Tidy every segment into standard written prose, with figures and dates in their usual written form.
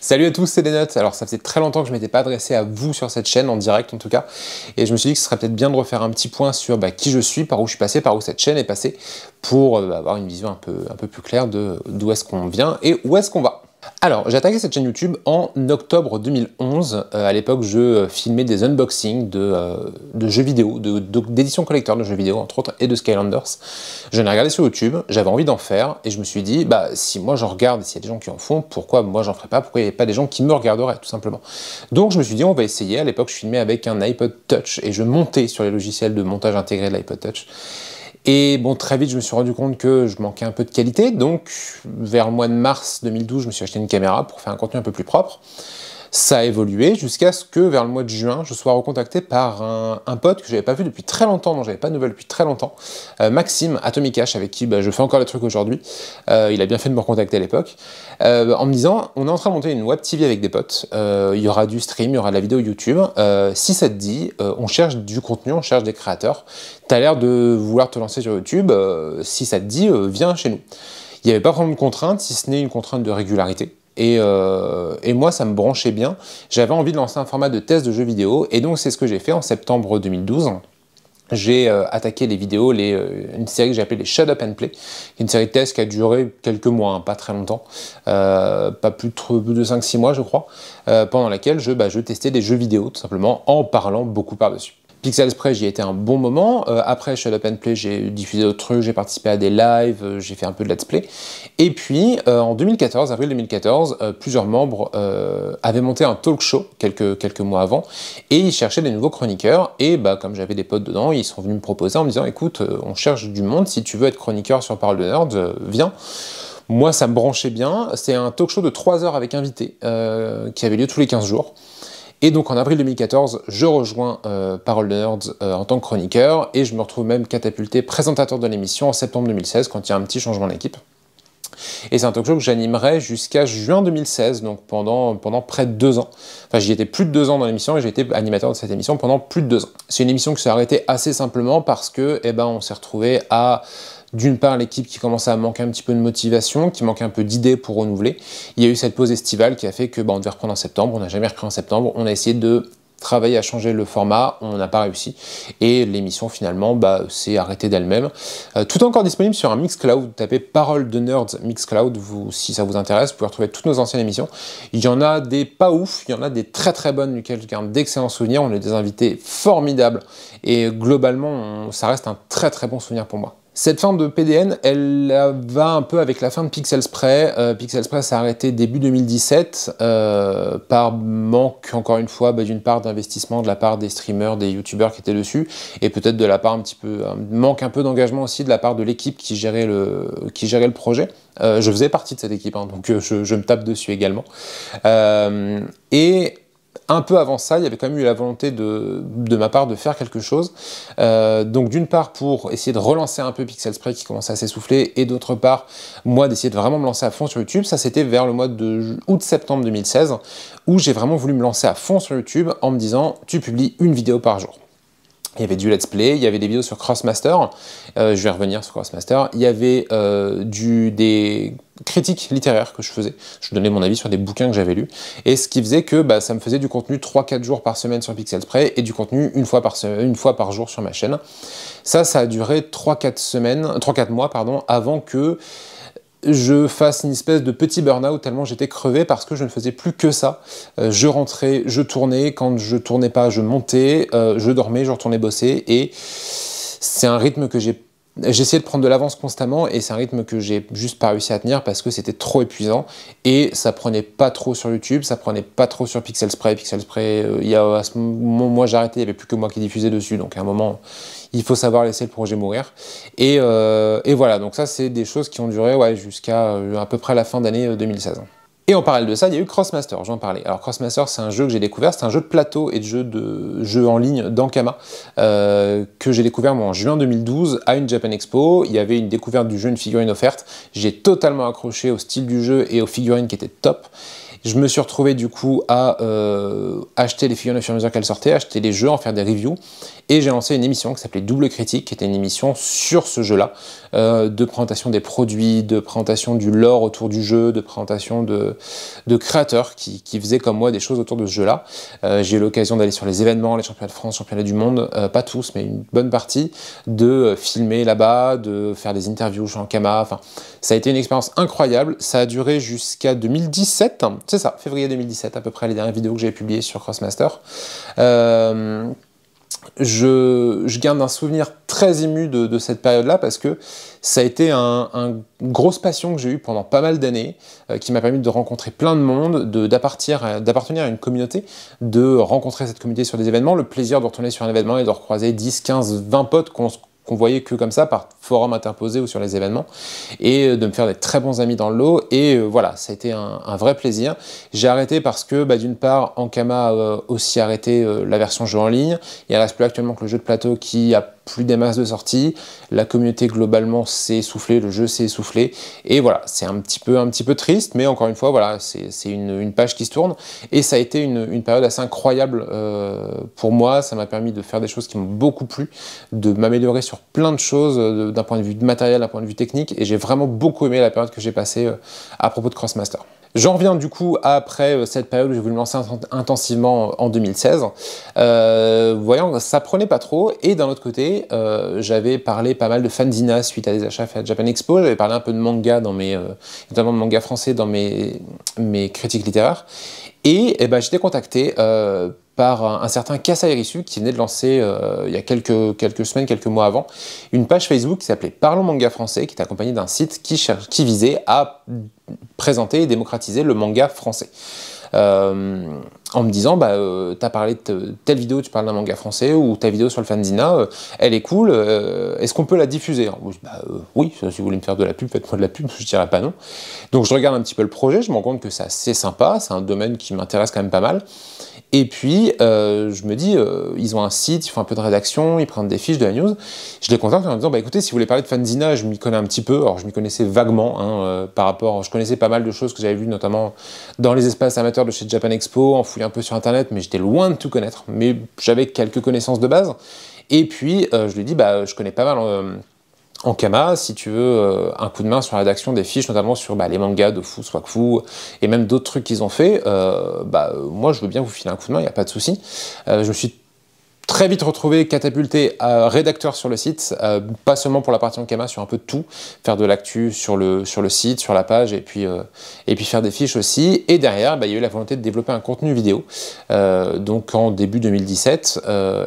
Salut à tous, c'est Desnotes. Alors ça faisait très longtemps que je m'étais pas adressé à vous sur cette chaîne, en direct en tout cas, et je me suis dit que ce serait peut-être bien de refaire un petit point sur qui je suis, par où je suis passé, par où cette chaîne est passée, pour avoir une vision un peu plus claire de d'où est-ce qu'on vient et où est-ce qu'on va. Alors, j'ai attaqué cette chaîne YouTube en octobre 2011. À l'époque, je filmais des unboxings de jeux vidéo, d'éditions collector de jeux vidéo, entre autres, et de Skylanders. Je l'ai regardé sur YouTube, j'avais envie d'en faire, et je me suis dit, si moi j'en regarde, et s'il y a des gens qui en font, pourquoi moi j'en ferais pas, pourquoi il n'y avait pas des gens qui me regarderaient, tout simplement. Donc je me suis dit, on va essayer. À l'époque, je filmais avec un iPod Touch, et je montais sur les logiciels de montage intégré de l'iPod Touch. Et bon, très vite, je me suis rendu compte que je manquais un peu de qualité, donc vers le mois de mars 2012, je me suis acheté une caméra pour faire un contenu un peu plus propre. Ça a évolué jusqu'à ce que, vers le mois de juin, je sois recontacté par un pote que je n'avais pas vu depuis très longtemps, dont j'avais pas de nouvelles depuis très longtemps, Maxime, Atomic Cash, avec qui je fais encore des trucs aujourd'hui. Il a bien fait de me recontacter à l'époque, en me disant, on est en train de monter une web TV avec des potes, il y aura du stream, il y aura de la vidéo YouTube, si ça te dit, on cherche du contenu, on cherche des créateurs, t'as l'air de vouloir te lancer sur YouTube, si ça te dit, viens chez nous. Il n'y avait pas vraiment de contrainte, si ce n'est une contrainte de régularité. Et moi, ça me branchait bien. J'avais envie de lancer un format de test de jeux vidéo, et donc c'est ce que j'ai fait en septembre 2012. J'ai attaqué les vidéos, une série que j'ai appelée les Shut Up and Play, une série de tests qui a duré quelques mois, pas très longtemps, pas plus de 5-6 mois je crois, pendant laquelle je testais des jeux vidéo tout simplement en parlant beaucoup par-dessus. Pixel Spray, j'y ai été un bon moment. Après Shut Up and Play, j'ai diffusé d'autres trucs, j'ai participé à des lives, j'ai fait un peu de let's play. Et puis, en 2014, avril 2014, plusieurs membres avaient monté un talk show quelques mois avant, et ils cherchaient des nouveaux chroniqueurs. Et comme j'avais des potes dedans, ils sont venus me proposer en me disant, écoute, on cherche du monde, si tu veux être chroniqueur sur Parole de Nerds, viens. Moi, ça me branchait bien. C'est un talk show de 3 heures avec invité, qui avait lieu tous les 15 jours. Et donc en avril 2014, je rejoins Parole de Nerds en tant que chroniqueur, et je me retrouve même catapulté présentateur de l'émission en septembre 2016, quand il y a un petit changement d'équipe. Et c'est un talk show que j'animerai jusqu'à juin 2016, donc pendant près de 2 ans. Enfin, j'y étais plus de 2 ans dans l'émission, et j'ai été animateur de cette émission pendant plus de 2 ans. C'est une émission qui s'est arrêtée assez simplement parce que, on s'est retrouvé à... D'une part, l'équipe qui commençait à manquer un petit peu de motivation, qui manquait un peu d'idées pour renouveler. Il y a eu cette pause estivale qui a fait que on devait reprendre en septembre, on n'a jamais repris en septembre, on a essayé de travailler à changer le format, on n'a pas réussi, et l'émission finalement s'est arrêtée d'elle-même. Tout est encore disponible sur un Mixcloud, tapez Parole de Nerds Mixcloud, si ça vous intéresse, vous pouvez retrouver toutes nos anciennes émissions. Il y en a des pas ouf, il y en a des très très bonnes, duquel je garde d'excellents souvenirs, on a des invités formidables, et globalement, ça reste un très très bon souvenir pour moi. Cette fin de PDN, elle va un peu avec la fin de Pixel Spray. Pixel Spray s'est arrêté début 2017 par manque, encore une fois, d'une part d'investissement de la part des streamers, des youtubeurs qui étaient dessus, et peut-être de la part manque un peu d'engagement aussi de la part de l'équipe qui gérait le projet. Je faisais partie de cette équipe, donc je me tape dessus également. Et un peu avant ça, il y avait quand même eu la volonté de ma part de faire quelque chose. Donc d'une part pour essayer de relancer un peu Pixel Spray qui commençait à s'essouffler, et d'autre part, moi d'essayer de vraiment me lancer à fond sur YouTube. Ça c'était vers le mois de août-septembre 2016, où j'ai vraiment voulu me lancer à fond sur YouTube en me disant, tu publies une vidéo par jour. Il y avait du let's play, il y avait des vidéos sur Crossmaster, je vais revenir sur Crossmaster, il y avait des critiques littéraires que je faisais, je donnais mon avis sur des bouquins que j'avais lus, et ce qui faisait que ça me faisait du contenu 3-4 jours par semaine sur Pixel Spray, et du contenu une fois par jour sur ma chaîne. Ça a duré 3-4 mois, avant que je fasse une espèce de petit burn-out tellement j'étais crevé parce que je ne faisais plus que ça. Je rentrais, je tournais, quand je tournais pas, je montais, je dormais, je retournais bosser, et c'est un rythme que j'essayais de prendre de l'avance constamment, et c'est un rythme que j'ai juste pas réussi à tenir parce que c'était trop épuisant, et ça prenait pas trop sur YouTube, ça prenait pas trop sur Pixel Spray. Pixel Spray, à ce moment, moi j'ai arrêté, il n'y avait plus que moi qui diffusais dessus, donc à un moment, il faut savoir laisser le projet mourir. Et voilà, donc ça c'est des choses qui ont duré jusqu'à à peu près la fin d'année 2016. Et en parallèle de ça, il y a eu Crossmaster, j'en parlais. Alors Crossmaster, c'est un jeu que j'ai découvert, c'est un jeu de plateau et de jeu en ligne d'Ankama, que j'ai découvert moi en juin 2012 à une Japan Expo. Il y avait une découverte du jeu, une figurine offerte. J'ai totalement accroché au style du jeu et aux figurines qui étaient top. Je me suis retrouvé du coup à acheter les figurines au fur et à mesure qu'elles sortaient, acheter les jeux, en faire des reviews, et j'ai lancé une émission qui s'appelait Double Critique, qui était une émission sur ce jeu-là, de présentation des produits, de présentation du lore autour du jeu, de présentation de créateurs qui faisaient comme moi des choses autour de ce jeu-là. J'ai eu l'occasion d'aller sur les événements, les championnats de France, championnats du monde, pas tous, mais une bonne partie, de filmer là-bas, de faire des interviews chez Ankama, enfin, ça a été une expérience incroyable, ça a duré jusqu'à 2017, c'est ça, février 2017 à peu près, les dernières vidéos que j'ai publiées sur Crossmaster. Je garde un souvenir très ému de cette période-là parce que ça a été une grosse passion que j'ai eue pendant pas mal d'années, qui m'a permis de rencontrer plein de monde, d'appartenir à une communauté, de rencontrer cette communauté sur des événements, le plaisir de retourner sur un événement et de recroiser 10, 15, 20 potes qu'on voyait que comme ça, par forum interposé ou sur les événements, et de me faire des très bons amis dans le lot, et voilà, ça a été un vrai plaisir. J'ai arrêté parce que, d'une part, Ankama a aussi arrêté la version jeu en ligne, il ne reste plus actuellement que le jeu de plateau qui a plus des masses de sorties, la communauté globalement s'est essoufflée, le jeu s'est essoufflé, et voilà, c'est un petit peu triste, mais encore une fois, voilà, c'est une page qui se tourne, et ça a été une période assez incroyable pour moi, ça m'a permis de faire des choses qui m'ont beaucoup plu, de m'améliorer sur plein de choses, d'un point de vue matériel, d'un point de vue technique, et j'ai vraiment beaucoup aimé la période que j'ai passée à propos de Crossmaster. J'en reviens du coup après cette période où j'ai voulu me lancer intensivement en 2016. Voyant, ça prenait pas trop, et d'un autre côté, j'avais parlé pas mal de fanzina suite à des achats faits à Japan Expo, j'avais parlé un peu de manga, notamment de manga français dans mes critiques littéraires, et j'étais contacté par un certain Kasai Risu qui venait de lancer il y a quelques semaines, quelques mois avant, une page Facebook qui s'appelait Parlons Manga Français, qui était accompagnée d'un site qui visait à présenter et démocratiser le manga français. En me disant, t'as parlé de telle vidéo, tu parles d'un manga français, ou ta vidéo sur le fanzina, elle est cool, est-ce qu'on peut la diffuser? Alors, oui, si vous voulez me faire de la pub, faites-moi de la pub, je dirais pas non. Donc je regarde un petit peu le projet, je me rends compte que c'est assez sympa, c'est un domaine qui m'intéresse quand même pas mal. Et puis, je me dis, ils ont un site, ils font un peu de rédaction, ils prennent des fiches de la news. Je les contacte en me disant, écoutez, si vous voulez parler de fanzina, je m'y connais un petit peu. Alors, je m'y connaissais vaguement, par rapport... Je connaissais pas mal de choses que j'avais vues, notamment dans les espaces amateurs de chez Japan Expo, en fouillant un peu sur Internet, mais j'étais loin de tout connaître. Mais j'avais quelques connaissances de base. Et puis, je lui dis, je connais pas mal... Ankama, si tu veux un coup de main sur la rédaction des fiches, notamment sur les mangas de Fu, Swakfu, et même d'autres trucs qu'ils ont fait, moi je veux bien vous filer un coup de main, il n'y a pas de souci. Je me suis très vite retrouvé catapulté à rédacteur sur le site, pas seulement pour la partie Ankama, sur un peu de tout, faire de l'actu sur le site, sur la page, et puis faire des fiches aussi. Et derrière, il y a eu la volonté de développer un contenu vidéo, donc en début 2017,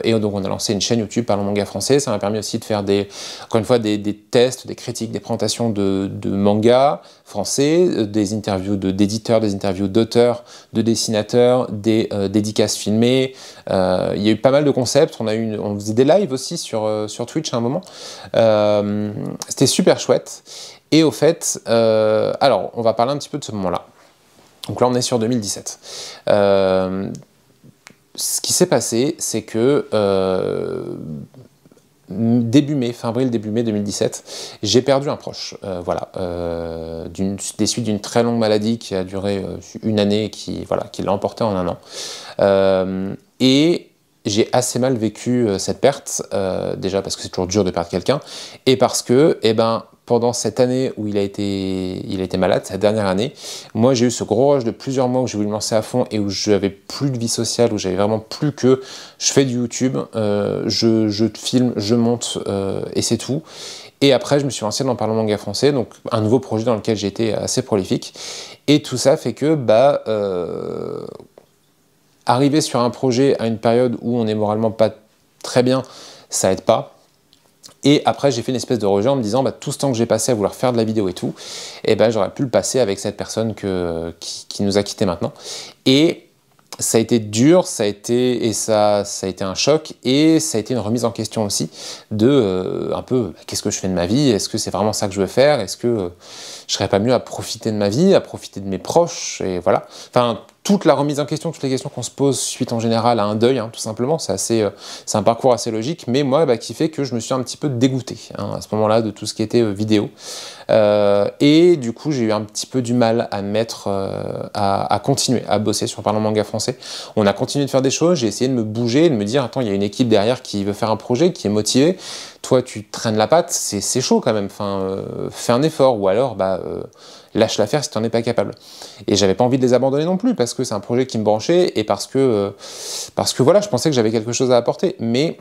et donc on a lancé une chaîne YouTube Parlons Manga Français. Ça m'a permis aussi de faire encore une fois des tests, des critiques, des présentations de mangas français, des interviews d'éditeurs, des interviews d'auteurs, de dessinateurs, des dédicaces filmées. Il y a eu pas mal de concepts, on faisait des lives aussi sur Twitch à un moment. C'était super chouette. Et au fait, alors on va parler un petit peu de ce moment-là. Donc là on est sur 2017. Ce qui s'est passé, c'est que fin avril, début mai 2017, j'ai perdu un proche, des suites d'une très longue maladie qui a duré une année et qui l'a emporté en un an. Et j'ai assez mal vécu cette perte, déjà parce que c'est toujours dur de perdre quelqu'un, et parce que, pendant cette année où il a été malade, cette dernière année, moi j'ai eu ce gros rush de plusieurs mois où j'ai voulu me lancer à fond et où j'avais plus de vie sociale, où j'avais vraiment plus que je fais du YouTube, je filme, je monte et c'est tout. Et après je me suis lancé dans Parlons Manga Français, donc un nouveau projet dans lequel j'ai été assez prolifique. Et tout ça fait que arriver sur un projet à une période où on n'est moralement pas très bien, ça aide pas. Et après, j'ai fait une espèce de rejet en me disant, tout ce temps que j'ai passé à vouloir faire de la vidéo et tout, j'aurais pu le passer avec cette personne qui nous a quittés maintenant. Et ça a été dur, ça a été un choc, et ça a été une remise en question aussi de un peu, qu'est-ce que je fais de ma vie? Est-ce que c'est vraiment ça que je veux faire? Est-ce que je serais pas mieux à profiter de ma vie, à profiter de mes proches? Et voilà. Enfin, toute la remise en question, toutes les questions qu'on se pose suite en général à un deuil, hein, tout simplement. C'est un parcours assez logique, mais moi, qui fait que je me suis un petit peu dégoûté hein, à ce moment-là de tout ce qui était vidéo. Et du coup, j'ai eu un petit peu du mal à mettre, à continuer à bosser sur Parlons Manga Français. On a continué de faire des choses, j'ai essayé de me bouger, de me dire, attends, il y a une équipe derrière qui veut faire un projet, qui est motivée. Toi, tu traînes la patte, c'est chaud quand même. Enfin, fais un effort, ou alors, lâche l'affaire si tu n'en es pas capable. Et j'avais pas envie de les abandonner non plus, parce que c'est un projet qui me branchait, et parce que voilà, je pensais que j'avais quelque chose à apporter. Mais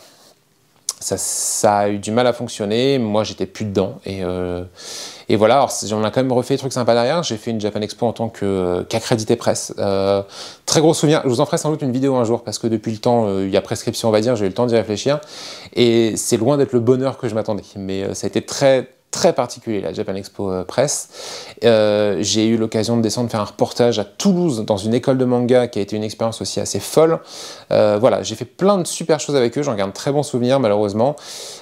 ça a eu du mal à fonctionner, moi j'étais plus dedans, et voilà, alors on a quand même refait des trucs sympas derrière. J'ai fait une Japan Expo en tant qu'accrédité presse. Très gros souvenir, je vous en ferai sans doute une vidéo un jour, parce que depuis le temps, il y a prescription on va dire, j'ai eu le temps d'y réfléchir, et c'est loin d'être le bonheur que je m'attendais, mais ça a été très particulier, la Japan Expo Presse. J'ai eu l'occasion de descendre faire un reportage à Toulouse dans une école de manga qui a été une expérience aussi assez folle. Voilà, j'ai fait plein de super choses avec eux, j'en garde très bons souvenirs. Malheureusement,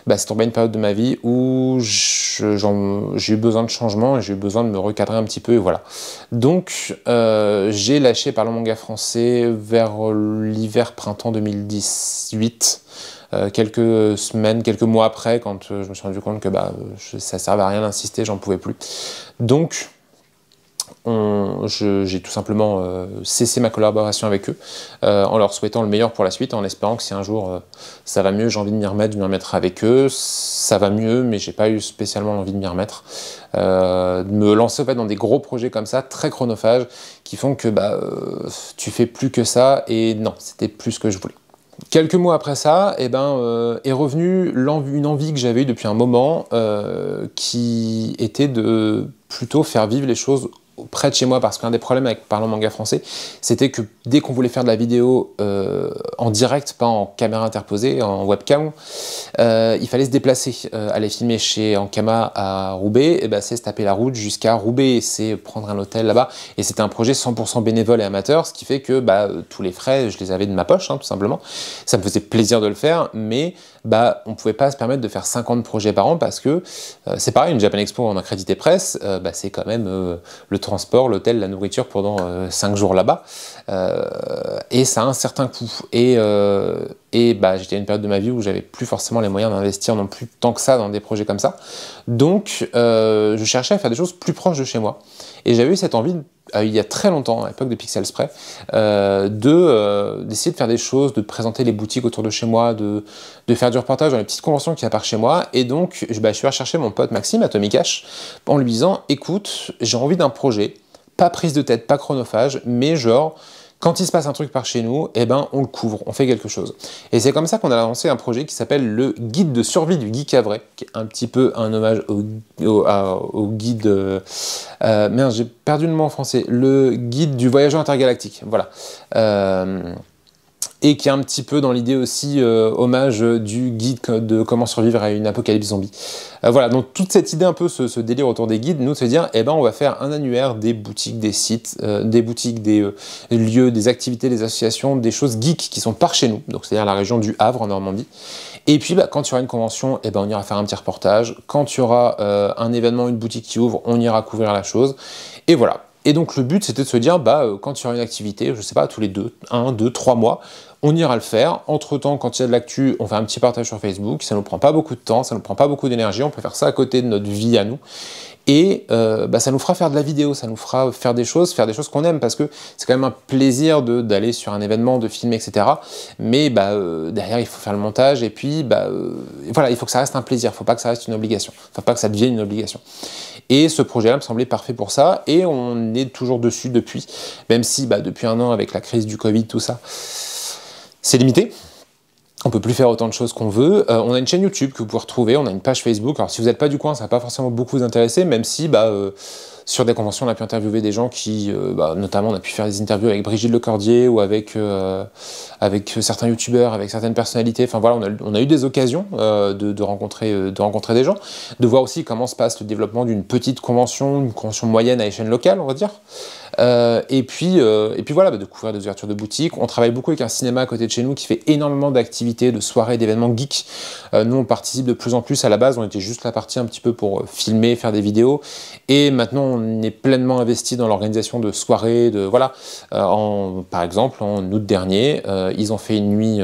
c'est tombé une période de ma vie où j'ai eu besoin de changement et j'ai eu besoin de me recadrer un petit peu, et voilà. Donc, j'ai lâché Parlons Manga Français vers l'hiver-printemps 2018. Quelques semaines, quelques mois après, quand je me suis rendu compte que ça servait à rien d'insister, j'en pouvais plus. Donc, j'ai tout simplement cessé ma collaboration avec eux, en leur souhaitant le meilleur pour la suite, en espérant que si un jour ça va mieux, j'ai envie de m'y remettre, avec eux. Ça va mieux, mais j'ai pas eu spécialement envie de m'y remettre. De me lancer en fait dans des gros projets comme ça, très chronophages, qui font que tu fais plus que ça, et non, c'était plus ce que je voulais. Quelques mois après ça, est revenue une envie que j'avais eue depuis un moment, qui était de plutôt faire vivre les choses près de chez moi, parce qu'un des problèmes avec Parlons Manga Français, c'était que dès qu'on voulait faire de la vidéo en direct, pas en caméra interposée, en webcam, il fallait se déplacer, aller filmer chez Ankama à Roubaix, et c'est se taper la route jusqu'à Roubaix, c'est prendre un hôtel là-bas, et c'était un projet 100% bénévole et amateur, ce qui fait que tous les frais, je les avais de ma poche, hein, tout simplement. Ça me faisait plaisir de le faire, mais on pouvait pas se permettre de faire 50 projets par an, parce que c'est pareil, une Japan Expo en accrédité presse, c'est quand même le transport, l'hôtel, la nourriture pendant 5 jours là-bas, et ça a un certain coût. Et j'étais à une période de ma vie où j'avais plus forcément les moyens d'investir non plus tant que ça dans des projets comme ça. Donc je cherchais à faire des choses plus proches de chez moi. Et j'avais eu cette envie, il y a très longtemps, à l'époque de Pixel Spray, d'essayer de faire des choses, de présenter les boutiques autour de chez moi, de faire du reportage dans les petites conventions qu'il y a par chez moi. Et donc je suis allé chercher mon pote Maxime, Atomic Cash, en lui disant, écoute, j'ai envie d'un projet, pas prise de tête, pas chronophage, mais genre, quand il se passe un truc par chez nous, on le couvre, on fait quelque chose. Et c'est comme ça qu'on a lancé un projet qui s'appelle le Guide de survie du geek à vrai, qui est un petit peu un hommage au guide... merde, j'ai perdu le mot en français. Le Guide du voyageur intergalactique, voilà. Et qui est un petit peu dans l'idée aussi hommage du guide de comment survivre à une apocalypse zombie. Voilà, donc toute cette idée un peu, ce délire autour des guides, nous de se dire, on va faire un annuaire des boutiques, des sites, des boutiques, des lieux, des activités, des associations, des choses geeks qui sont par chez nous, donc c'est-à-dire la région du Havre en Normandie. Et puis quand il y aura une convention, on ira faire un petit reportage. Quand il y aura un événement, une boutique qui ouvre, on ira couvrir la chose. Et voilà. Et donc le but c'était de se dire, quand il y aura une activité, je sais pas, tous les 1, 2, 3 mois, on ira le faire. Entre temps, quand il y a de l'actu, on fait un petit partage sur Facebook, ça nous prend pas beaucoup de temps, ça nous prend pas beaucoup d'énergie, on peut faire ça à côté de notre vie à nous. Et ça nous fera faire de la vidéo, ça nous fera faire des choses qu'on aime, parce que c'est quand même un plaisir d'aller sur un événement, de filmer, etc. Mais derrière, il faut faire le montage, et puis voilà, il faut que ça reste un plaisir, il ne faut pas que ça reste une obligation, enfin pas que ça devienne une obligation. Et ce projet-là me semblait parfait pour ça, et on est toujours dessus depuis, même si depuis un an, avec la crise du Covid, tout ça, c'est limité. On peut plus faire autant de choses qu'on veut. On a une chaîne YouTube que vous pouvez retrouver, on a une page Facebook. Alors si vous n'êtes pas du coin, ça va pas forcément beaucoup vous intéresser, même si sur des conventions, on a pu interviewer des gens qui, notamment, on a pu faire des interviews avec Brigitte Lecordier ou avec certains youtubeurs, avec certaines personnalités. Enfin voilà, on a eu des occasions de rencontrer des gens, de voir aussi comment se passe le développement d'une petite convention, une convention moyenne à échelle locale, on va dire. Et puis voilà, de couvrir des ouvertures de boutiques. On travaille beaucoup avec un cinéma à côté de chez nous qui fait énormément d'activités, de soirées, d'événements geeks. Nous, on participe de plus en plus. À la base, on était juste la partie un petit peu pour filmer, faire des vidéos. Et maintenant, on est pleinement investi dans l'organisation de soirées, de voilà. Par exemple, en août dernier, ils ont fait une nuit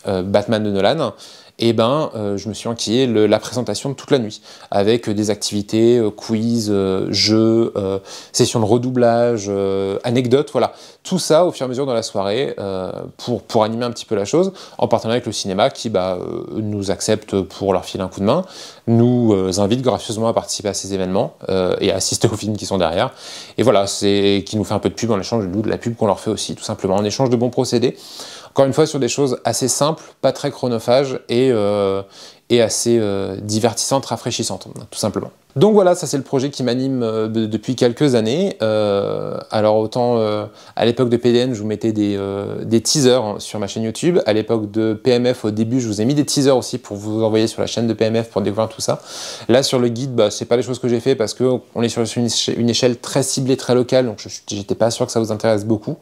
Batman de Nolan. Et je me suis enquillé la présentation de toute la nuit, avec des activités, quiz, jeux, sessions de redoublage, anecdotes, voilà. Tout ça au fur et à mesure dans la soirée, pour animer un petit peu la chose, en partenariat avec le cinéma qui nous accepte pour leur filer un coup de main, nous invite gracieusement à participer à ces événements et à assister aux films qui sont derrière. Et voilà, c'est qui nous fait un peu de pub en échange de la pub qu'on leur fait aussi, tout simplement, en échange de bons procédés. Encore une fois, sur des choses assez simples, pas très chronophages et assez divertissantes, rafraîchissantes, tout simplement. Donc voilà, ça c'est le projet qui m'anime depuis quelques années. Alors autant à l'époque de PDN, je vous mettais des teasers sur ma chaîne YouTube. À l'époque de PMF, au début, je vous ai mis des teasers aussi pour vous envoyer sur la chaîne de PMF pour découvrir tout ça. Là, sur le guide, c'est pas les choses que j'ai fait parce qu'on est sur une échelle très ciblée, très locale, donc j'étais pas sûr que ça vous intéresse beaucoup.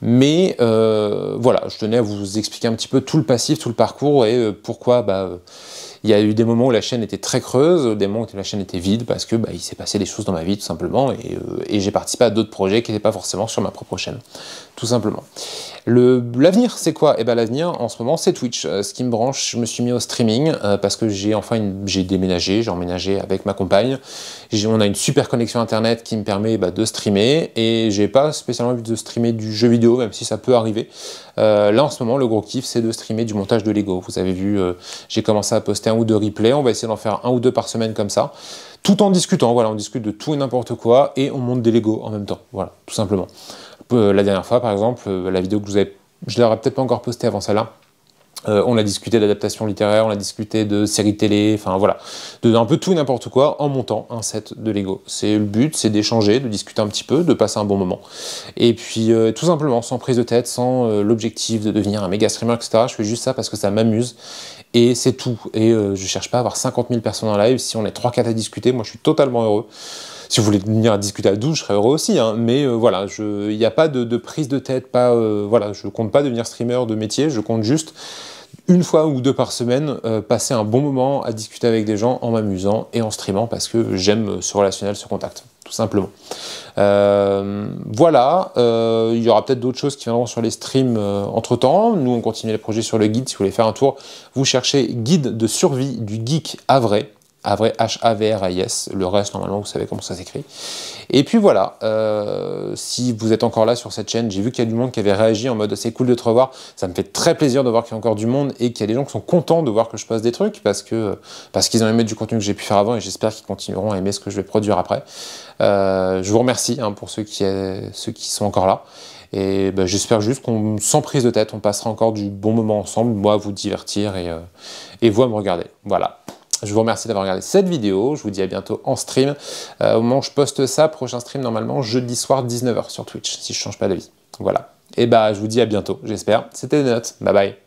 Mais voilà, je tenais à vous expliquer un petit peu tout le passif, tout le parcours et pourquoi il y a eu des moments où la chaîne était très creuse, des moments où la chaîne était vide parce que il s'est passé des choses dans ma vie tout simplement et j'ai participé à d'autres projets qui n'étaient pas forcément sur ma propre chaîne, tout simplement. L'avenir, c'est quoi? L'avenir, en ce moment, c'est Twitch. Ce qui me branche, je me suis mis au streaming parce que j'ai déménagé, j'ai emménagé avec ma compagne. On a une super connexion internet qui me permet de streamer et j'ai pas spécialement envie de streamer du jeu vidéo, même si ça peut arriver. Là, en ce moment, le gros kiff, c'est de streamer du montage de Lego. Vous avez vu, j'ai commencé à poster 1 ou 2 replays. On va essayer d'en faire 1 ou 2 par semaine comme ça, tout en discutant. Voilà, on discute de tout et n'importe quoi et on monte des Lego en même temps. Voilà, tout simplement. La dernière fois, par exemple, la vidéo que je l'aurais peut-être pas encore postée avant celle-là. On a discuté d'adaptation littéraire, on a discuté de séries télé, enfin voilà, de un peu tout et n'importe quoi en montant un set de Lego. C'est le but, c'est d'échanger, de discuter un petit peu, de passer un bon moment. Et puis tout simplement, sans prise de tête, sans l'objectif de devenir un méga streamer, etc. Je fais juste ça parce que ça m'amuse et c'est tout. Et je cherche pas à avoir 50 000 personnes en live. Si on est 3-4 à discuter, moi je suis totalement heureux. Si vous voulez venir à discuter à 12, je serais heureux aussi, hein, mais voilà, il n'y a pas de prise de tête, voilà, je compte pas devenir streamer de métier, je compte juste une fois ou 2 par semaine, passer un bon moment à discuter avec des gens en m'amusant et en streamant parce que j'aime ce relationnel, ce contact, tout simplement. Voilà, il y aura peut-être d'autres choses qui viendront sur les streams entre temps. Nous, on continue les projets sur le guide. Si vous voulez faire un tour, vous cherchez guide de survie du geek à vrai. H-A-V-R-A-I-S, le reste normalement vous savez comment ça s'écrit. Et puis voilà, si vous êtes encore là sur cette chaîne, j'ai vu qu'il y a du monde qui avait réagi en mode c'est cool de te revoir, ça me fait très plaisir de voir qu'il y a encore du monde et qu'il y a des gens qui sont contents de voir que je poste des trucs parce qu'ils ont aimé du contenu que j'ai pu faire avant et j'espère qu'ils continueront à aimer ce que je vais produire après. Je vous remercie pour ceux qui sont encore là. Et j'espère juste qu'on, sans prise de tête, on passera encore du bon moment ensemble, moi à vous divertir et vous à me regarder. Voilà. Je vous remercie d'avoir regardé cette vidéo, je vous dis à bientôt en stream. Au moment où je poste ça, prochain stream normalement jeudi soir 19 h sur Twitch, si je change pas d'avis. Voilà. Et je vous dis à bientôt, j'espère. C'était des notes. Bye bye.